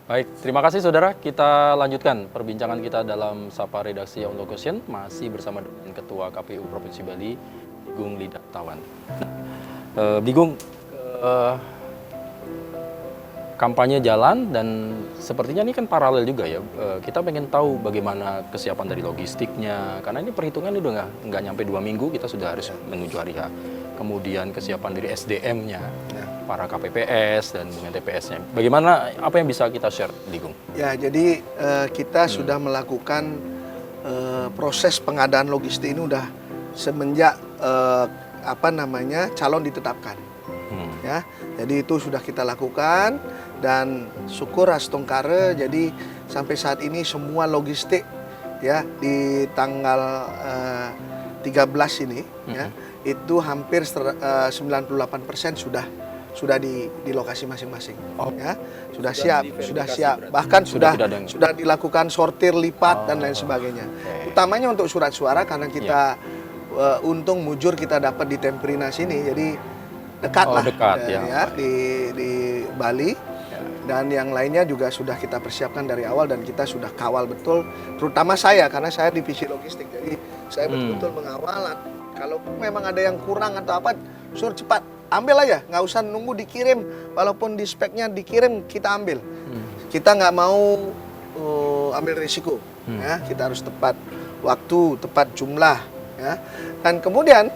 Baik, terima kasih saudara. Kita lanjutkan perbincangan kita dalam Sapa Redaksi On Location, masih bersama dengan Ketua KPU Provinsi Bali, Bigung Lidatawan. Bigung, kampanye jalan dan sepertinya ini kan paralel juga ya. Kita pengen tahu bagaimana kesiapan dari logistiknya, karena ini perhitungan udah nggak nyampe 2 minggu kita sudah harus menuju hari H. Kemudian kesiapan dari SDM-nya, para KPPS dan dengan TPS-nya. Bagaimana, apa yang bisa kita share, Bigung? Ya, jadi kita sudah melakukan proses pengadaan logistik ini udah semenjak calon ditetapkan. Ya, jadi itu sudah kita lakukan dan syukur Astongkare, jadi sampai saat ini semua logistik ya di tanggal 13 ini ya itu hampir 98% sudah di lokasi masing-masing. Ya, sudah siap, bahkan sudah dilakukan sortir lipat dan lain sebagainya. Utamanya untuk surat suara karena kita untung mujur kita dapat di Temperina sini, jadi dekat di Bali. Dan yang lainnya juga sudah kita persiapkan dari awal dan kita sudah kawal betul, terutama saya karena saya divisi logistik, jadi saya betul-betul mengawal. Kalau memang ada yang kurang atau apa, suruh cepat ambil aja, nggak usah nunggu dikirim, walaupun di speknya dikirim kita ambil. Kita nggak mau ambil risiko, ya. Kita harus tepat waktu, tepat jumlah, ya. Dan kemudian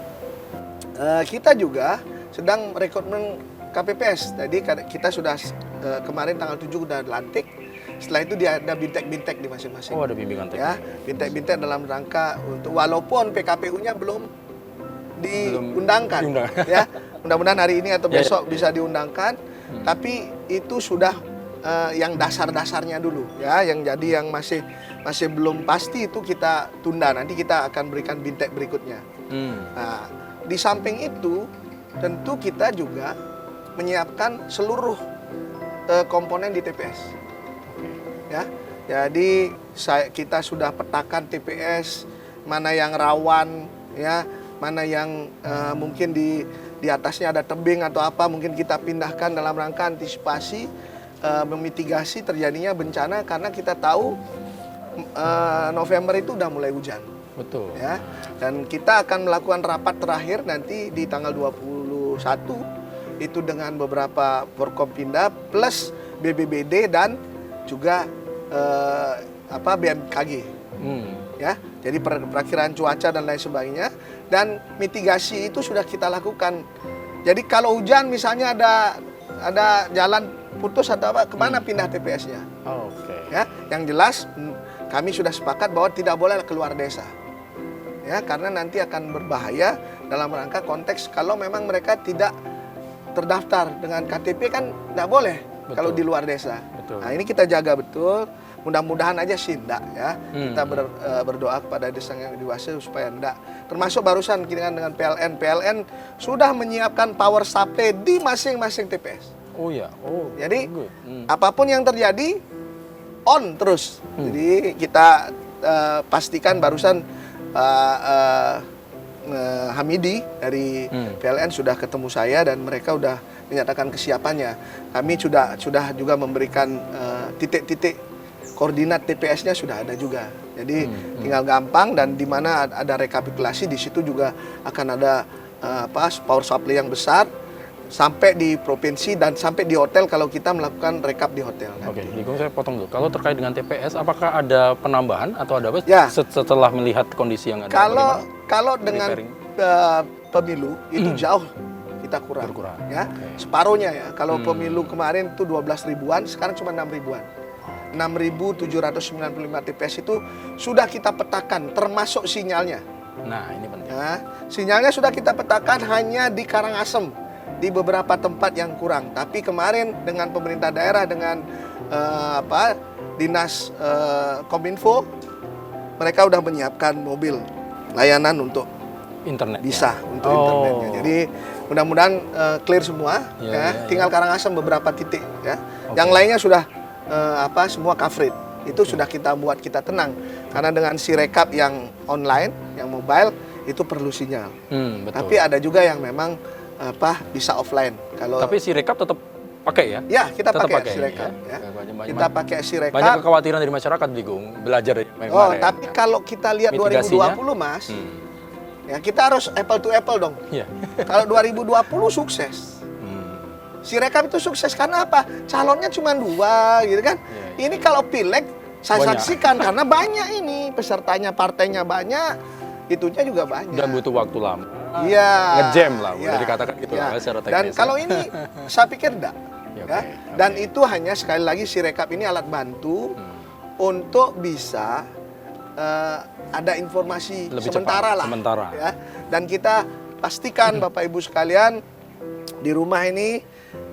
kita juga sedang rekrutmen KPPS. Jadi kita sudah kemarin tanggal 7 udah lantik. Setelah itu dia ada bintek-bintek di masing-masing. Oh, ada bimbingan teknis. Ya, bintek-bintek dalam rangka untuk walaupun PKPU-nya belum diundangkan, ya. Mudah-mudahan hari ini atau besok bisa diundangkan. Tapi itu sudah yang dasar-dasarnya dulu, ya. Yang jadi yang masih belum pasti itu kita tunda. Nanti kita akan berikan bintek berikutnya. Nah, di samping itu tentu kita juga menyiapkan seluruh komponen di TPS. Ya, jadi kita sudah petakan TPS mana yang rawan, ya, mana yang mungkin di atasnya ada tebing atau apa, mungkin kita pindahkan dalam rangka antisipasi memitigasi terjadinya bencana karena kita tahu November itu udah mulai hujan. Betul. Ya, dan kita akan melakukan rapat terakhir nanti di tanggal 21 itu dengan beberapa Forkompinda plus BBBD dan juga BMKG. Ya, jadi perakiraan cuaca dan lain sebagainya, dan mitigasi itu sudah kita lakukan. Jadi kalau hujan misalnya ada jalan putus atau apa, kemana pindah TPS-nya? Ya, yang jelas kami sudah sepakat bahwa tidak boleh keluar desa. Ya, karena nanti akan berbahaya dalam rangka konteks kalau memang mereka tidak terdaftar dengan KTP kan tidak boleh. Betul. Kalau di luar desa. Betul. Nah, ini kita jaga betul. Mudah-mudahan aja sih enggak, ya. Kita berdoa kepada desa yang dewasa supaya enggak. Termasuk barusan dengan PLN. PLN sudah menyiapkan power supply di masing-masing TPS. Oh ya. Oh. Jadi apapun yang terjadi on terus. Jadi kita pastikan barusan Hamidi dari PLN sudah ketemu saya dan mereka sudah menyatakan kesiapannya. Kami sudah juga memberikan titik-titik koordinat TPS-nya sudah ada juga. Jadi tinggal gampang, dan di mana ada rekapitulasi di situ juga akan ada power supply yang besar sampai di provinsi dan sampai di hotel kalau kita melakukan rekap di hotel. Oke, Bigung, saya potong dulu. Kalau terkait dengan TPS, apakah ada penambahan atau ada apa? Ya. Setelah melihat kondisi yang ada? Kalau dengan pemilu itu jauh kita kurang. Ya, separuhnya ya. Kalau pemilu kemarin itu 12 ribuan, sekarang cuma 6 ribuan. 6.795 TPS itu sudah kita petakan, termasuk sinyalnya. Nah, ini penting. Ya, sinyalnya sudah kita petakan hanya di Karangasem, di beberapa tempat yang kurang. Tapi kemarin dengan pemerintah daerah, dengan dinas Kominfo, mereka sudah menyiapkan mobil layanan untuk internet. Bisa untuk internetnya. Jadi mudah-mudahan clear semua. Tinggal Karangasem beberapa titik. Ya. Yang lainnya sudah semua coverage. Itu sudah kita buat kita tenang. Karena dengan si rekap yang online, yang mobile, itu perlu sinyal. Betul. Tapi ada juga yang memang bisa offline. Tapi si rekap tetap pakai ya? Ya, kita Tetap pakai pakai Sirekap. ya. Ya. Banyak- Kita pakai Sirekap. Banyak kekhawatiran dari masyarakat, Bligong, belajar dari yang Oh, kemarin. tapi kalau kita lihat Mitigasinya? 2020, Mas, Hmm. ya kita harus apple to apple dong. Iya. Kalau 2020 sukses. Hmm. Sirekap itu sukses karena apa? Calonnya cuma 2 gitu kan. Iya. Ini kalau pileg saya Banyak. saksikan karena banyak ini pesertanya, partainya banyak, itunya juga banyak. Dan butuh waktu lama. Iya. Ngejam lah, boleh Iya. dikatakan gitu Iya. lah secara Dan teknis. kalau ini saya pikir enggak. Ya, Ya. oke, Dan oke. itu hanya sekali lagi Sirekap ini alat bantu untuk bisa ada informasi Lebih sementara cepat, lah. sementara. Ya. Dan kita pastikan Bapak Ibu sekalian di rumah ini,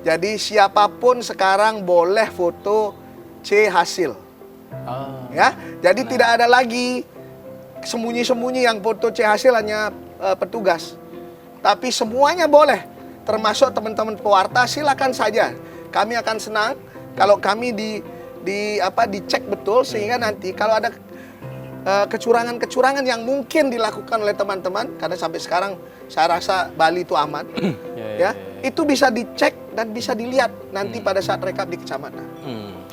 jadi siapapun sekarang boleh foto C hasil. Ah. Ya, jadi tidak ada lagi sembunyi-sembunyi yang foto C hasil hanya petugas. Tapi semuanya boleh, termasuk teman-teman pewarta, silakan saja. Kami akan senang kalau kami dicek betul sehingga nanti kalau ada kecurangan-kecurangan yang mungkin dilakukan oleh teman-teman, karena sampai sekarang saya rasa Bali itu aman, ya, itu bisa dicek dan bisa dilihat nanti pada saat rekap di kecamatan.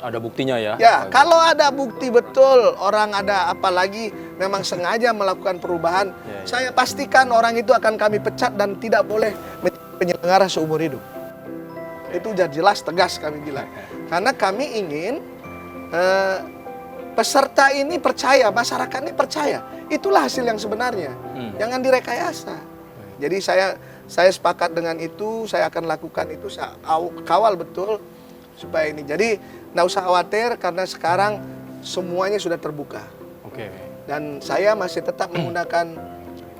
Ada buktinya ya? Ya, kalau ada bukti betul orang ada apalagi memang sengaja melakukan perubahan, saya pastikan orang itu akan kami pecat dan tidak boleh menjadi penyelenggara seumur hidup. Itu sudah jelas tegas kami bilang. Karena kami ingin peserta ini percaya, masyarakat ini percaya. Itulah hasil yang sebenarnya. Jangan direkayasa. Jadi saya sepakat dengan itu, saya akan lakukan itu, saya kawal betul supaya ini. Jadi nggak usah khawatir karena sekarang semuanya sudah terbuka. Oke. Dan saya masih tetap menggunakan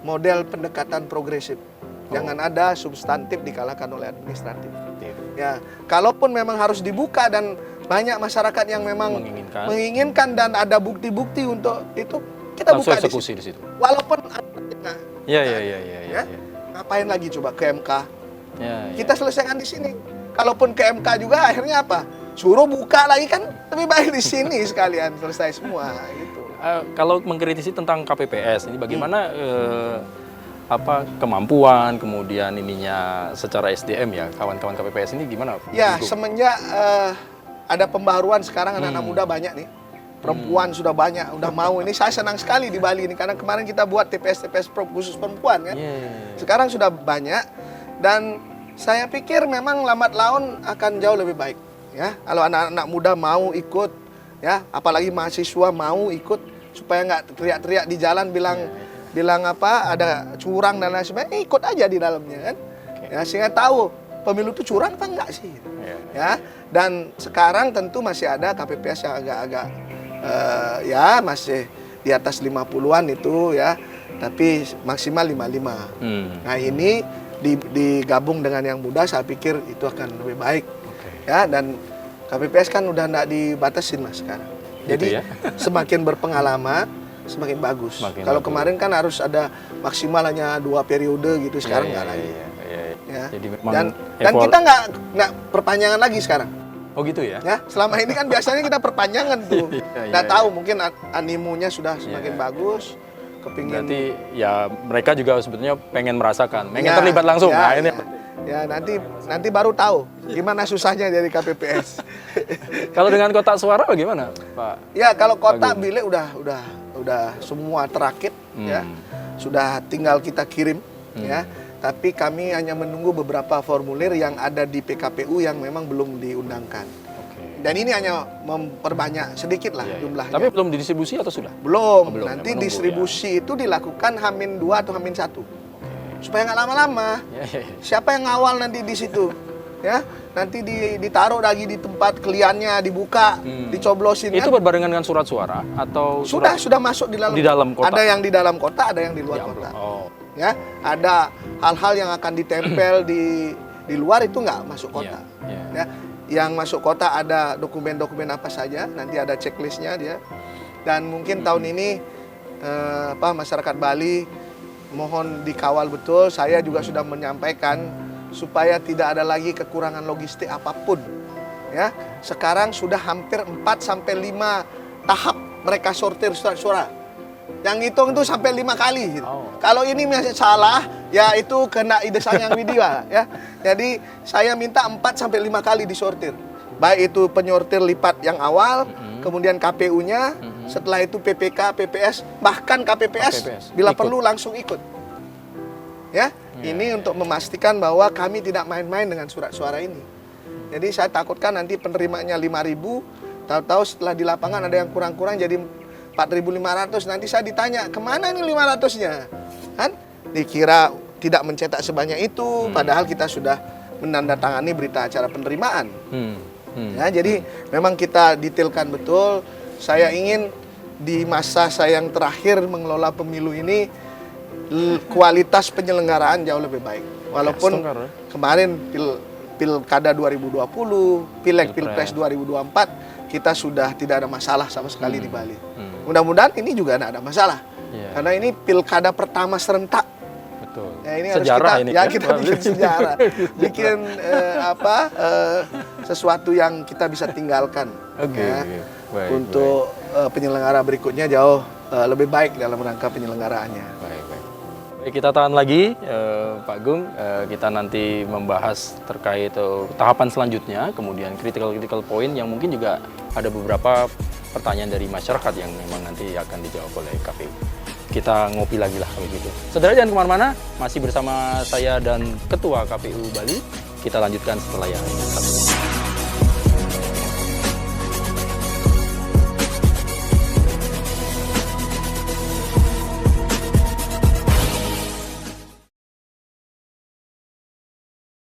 model pendekatan progresif. Jangan ada substantif dikalahkan oleh administratif. Ya, kalaupun memang harus dibuka dan banyak masyarakat yang memang menginginkan dan ada bukti-bukti untuk itu, kita langsung buka eksekusi di situ. Walaupun Ya. ngapain lagi coba ke MK? Ya. Kita selesaikan di sini. Kalaupun ke MK juga akhirnya apa? Suruh buka lagi kan lebih baik di sini sekalian selesai semua gitu. Kalau mengkritisi tentang KPPS ini bagaimana kemampuan kemudian ininya secara SDM ya kawan-kawan KPPS ini gimana? Ya, Ibu? semenjak ada pembaharuan sekarang anak-anak muda banyak nih. Perempuan sudah banyak, udah mau ini. Saya senang sekali di Bali ini karena kemarin kita buat TPS khusus perempuan kan. Sekarang sudah banyak dan saya pikir memang lambat laun akan jauh lebih baik ya. Kalau anak-anak muda mau ikut ya, apalagi mahasiswa mau ikut supaya nggak teriak-teriak di jalan bilang apa ada curang dan lain sebagainya, ikut aja di dalamnya kan. Ya, sehingga tahu pemilu itu curang apa enggak sih. Ya, dan sekarang tentu masih ada KPPS yang agak-agak ya masih di atas 50-an itu ya, tapi maksimal 55. Nah, ini digabung dengan yang muda, saya pikir itu akan lebih baik. Ya, dan KPPS kan udah enggak dibatasin Mas sekarang. Jadi semakin berpengalaman semakin bagus. Kalau kemarin kan harus ada maksimal hanya 2 periode gitu, sekarang nggak lagi. Ya. Jadi memang dan kita nggak perpanjangan lagi sekarang. Oh gitu ya? Ya, selama ini kan biasanya kita perpanjangan tuh. Nggak tahu mungkin animonya sudah semakin bagus. Kepingin. Berarti ya mereka juga sebetulnya pengen merasakan, pengen terlibat langsung. Nah, ini ya nanti baru tahu gimana susahnya dari KPPS. Kalau dengan kotak suara bagaimana, Pak? Ya, kalau kotak bilik udah semua terakit ya. Sudah tinggal kita kirim ya. Tapi kami hanya menunggu beberapa formulir yang ada di PKPU yang memang belum diundangkan. Dan ini hanya memperbanyak sedikit lah jumlahnya. Tapi belum didistribusi atau sudah? Belum. Nanti distribusi itu dilakukan H-2 atau H-1. Supaya nggak lama-lama. Siapa yang ngawal nanti di situ? Ya, nanti ditaruh lagi di tempat kliennya, dibuka, dicoblosin. Itu kan? berbarengan dengan surat suara atau sudah masuk di dalam kotak? Ada yang di dalam kotak, ada yang di luar kotak. Ya, ada hal-hal yang akan ditempel di luar itu nggak masuk kotak. Ya, yang masuk kotak ada dokumen-dokumen apa saja, nanti ada checklistnya dia. Dan mungkin tahun ini masyarakat Bali mohon dikawal betul. Saya juga sudah menyampaikan supaya tidak ada lagi kekurangan logistik apapun. Ya, sekarang sudah hampir 4 sampai 5 tahap mereka sortir surat suara. Yang hitung itu sampai 5 kali. Gitu. Kalau ini masih salah, Ya itu kena ide sayang Widya ya. Jadi saya minta 4 sampai 5 kali disortir. Baik itu penyortir lipat yang awal, kemudian KPU-nya, setelah itu PPK, PPS, bahkan KPPS bila perlu langsung ikut. Ya, ini untuk memastikan bahwa kami tidak main-main dengan surat suara ini. Jadi saya takutkan nanti penerimanya 5.000, tahu-tahu setelah di lapangan ada yang kurang-kurang jadi 4.500. Nanti saya ditanya, kemana nih 500-nya? Kan dikira tidak mencetak sebanyak itu, padahal kita sudah menandatangani berita acara penerimaan. Ya, jadi memang kita detailkan betul. Saya ingin di masa saya yang terakhir mengelola pemilu ini kualitas penyelenggaraan jauh lebih baik. Walaupun kemarin pilkada 2020, pileg pilpres 2024 kita sudah tidak ada masalah sama sekali di Bali. Mudah-mudahan ini juga tidak ada masalah. Karena ini pilkada pertama serentak. Betul. Ya, ini sejarah harus ini ya kan? kita bikin sejarah, bikin sesuatu yang kita bisa tinggalkan. Baik, untuk penyelenggara berikutnya jauh lebih baik dalam rangka penyelenggaraannya. Baik. Kita tahan lagi, Pak Gung. Kita nanti membahas terkait tahapan selanjutnya, kemudian critical point yang mungkin juga ada beberapa pertanyaan dari masyarakat yang memang nanti akan dijawab oleh KPU. Kita ngopi lagi lah kalau gitu. Saudara jangan kemana-mana, masih bersama saya dan Ketua KPU Bali. Kita lanjutkan setelah yang satu.